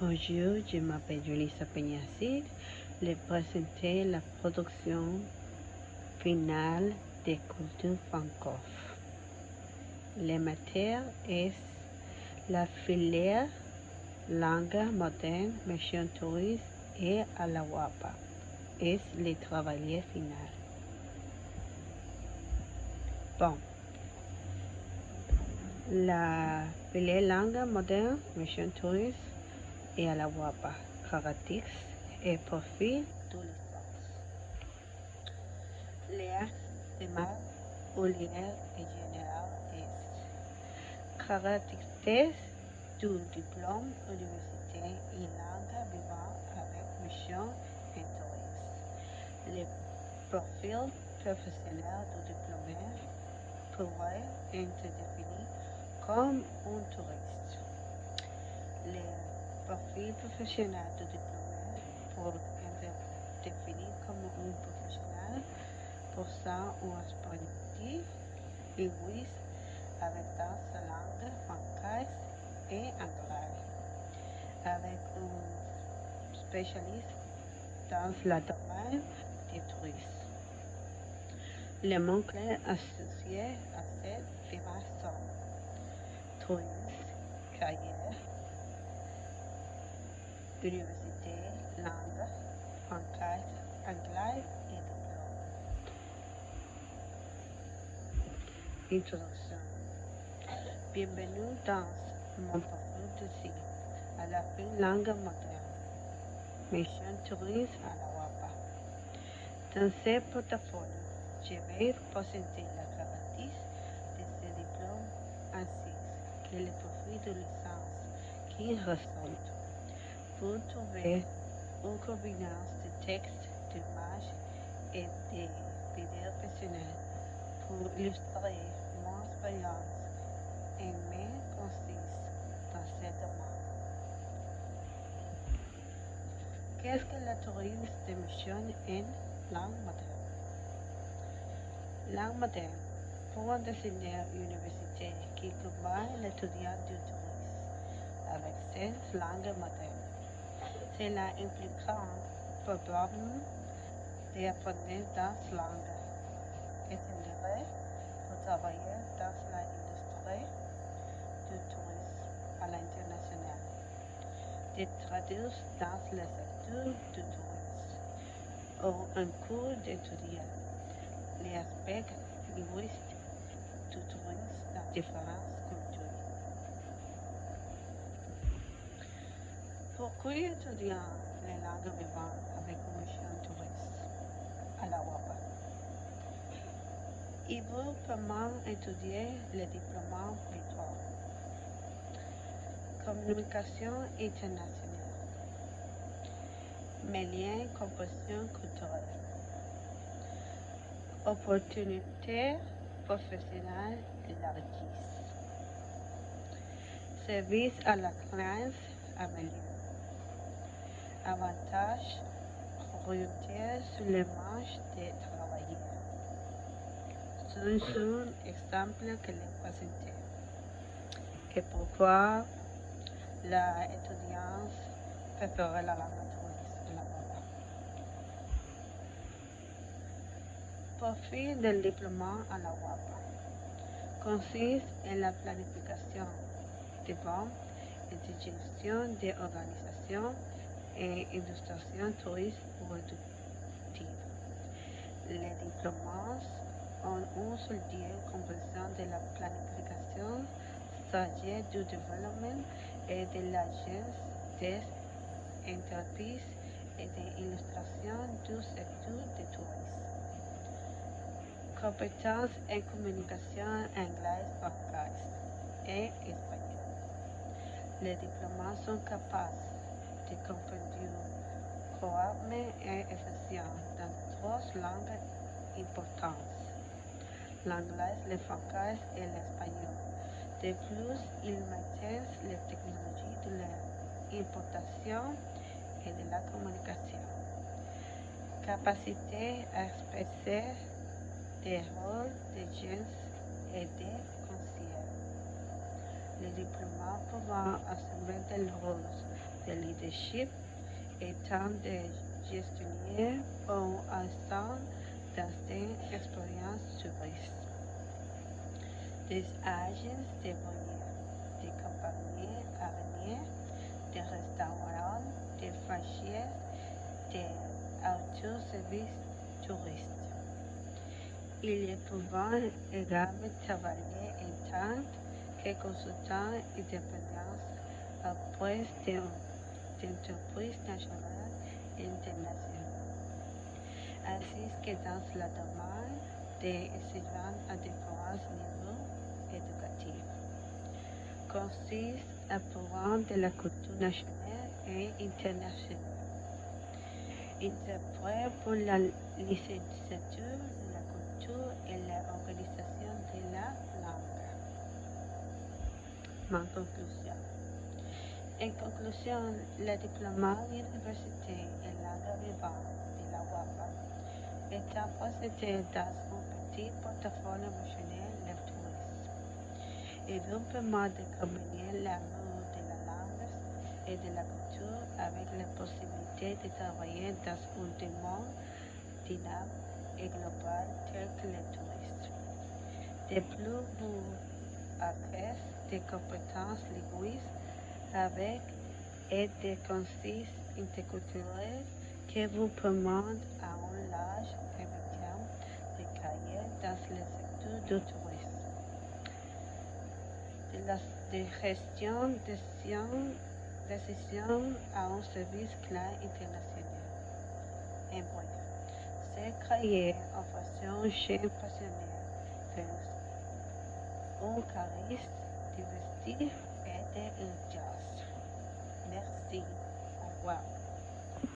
Bonjour, je m'appelle Julissa Peñacid. Les présenter la production finale de culture francophone. La matière est la filière langue moderne, mission touriste et à la Wapa. Es le travail final. Bon. La filière langue moderne, mission touriste et à la Wapa. Caractéristiques et profil de l'essence. L'air primaire ou l'air général est caractéristique du diplôme universitaire en langue vivante avec mission et tourisme. Le profil professionnel du diplômé pourrait être défini comme un touriste. Le profil professionnel du diplômé peut être défini comme un professionnel posant un apprenti linguiste avec dans sa langue française et anglaise, avec un spécialiste dans le domaine du tourisme. Les mots-clés associés à cette démarche sont tourisme, carrière, université, langue, française, anglais et diplôme. Introduction. Bienvenue dans mon profil de site à la fin langue moderne. Mission tourisme à la Wapa. Dans ce portfolio, je vais présenter la caractéristique de ce diplôme ainsi que le profil de licence qui ressortent. Vous trouvez une combinaison de textes, d'images et de vidéos personnelles pour illustrer mon expérience et mes conseils dans ce domaine. Qu'est-ce que le tourisme de mission en langue moderne? Langue moderne pour un dictionnaire universitaire qui combine l'étudiant du tourisme avec cette langue moderne. Cela impliquera probablement d'apprendre dans cette langue, étendre pour travailler dans l'industrie du tourisme à l'international, de traduire dans le secteur du tourisme ou un cours d'étudier les aspects linguistiques du tourisme dans différentes cultures. Pourquoi étudier les langues vivantes avec une mission touriste à la Wapa? Il veut comment étudier les diplômes virtuels. Communication internationale. Liens, compréhension culturelle. Opportunités professionnelles élargies. Service à la classe amélioré. Avantages orientés sur le marché des travailleurs. C'est un exemple que les présenté. Et pourquoi l'étudiant préfère la langue touriste à la Wapa? Profil del diplôme à la Wapa consiste en la planification des ventes et de gestion des organisations et illustrations touristes productives. Les diplômes ont un solide compréhension de la planification stratégique du développement et de la gestion des entreprises et de l'illustration du secteur du tourisme. Compétences en communication anglaise, française et espagnol. Les diplômés sont capables de comprendre couramment et efficient dans trois langues importantes, l'anglais, le français et l'espagnol. De plus, ils maîtrisent les technologies de l'importation et de la communication. Capacité à expresser des rôles de gens et de conseillers. Les diplômés peuvent assumer des rôles de leadership et tant de gestionnaires ont un sens d'ancienne expérience touristes, des agences de voyages, des compagnies aériennes, des restaurants, des franchises, des autoservices touristes. Ils peuvent également travailler en tant que consultants indépendants auprès d'entreprises nationales et internationales, ainsi que dans le domaine des étudiants à différents niveaux éducatifs. Consiste à prendre de la culture nationale et internationale. Interprète pour la licenciature, la culture et l'organisation de la langue. Ma conclusion. En conclusion, la diplomatie universitaire en langue vivante de la UAPA est possédée dans un petit portfolio émotionnel de tourisme et nous permet de combiner l'amour de la langue et de la culture avec la possibilité de travailler dans un monde dynamique et global tel que le tourisme. De plus, vous acquérez des compétences linguistiques avec et des consciences interculturelles qui vous permettent à un large spectrum de carrières dans le secteur du tourisme, de gestion décision à un service client international. En bref, c'est créer une façon chez passionné vers un charisme diversifié et de jazz. Merci. Au revoir.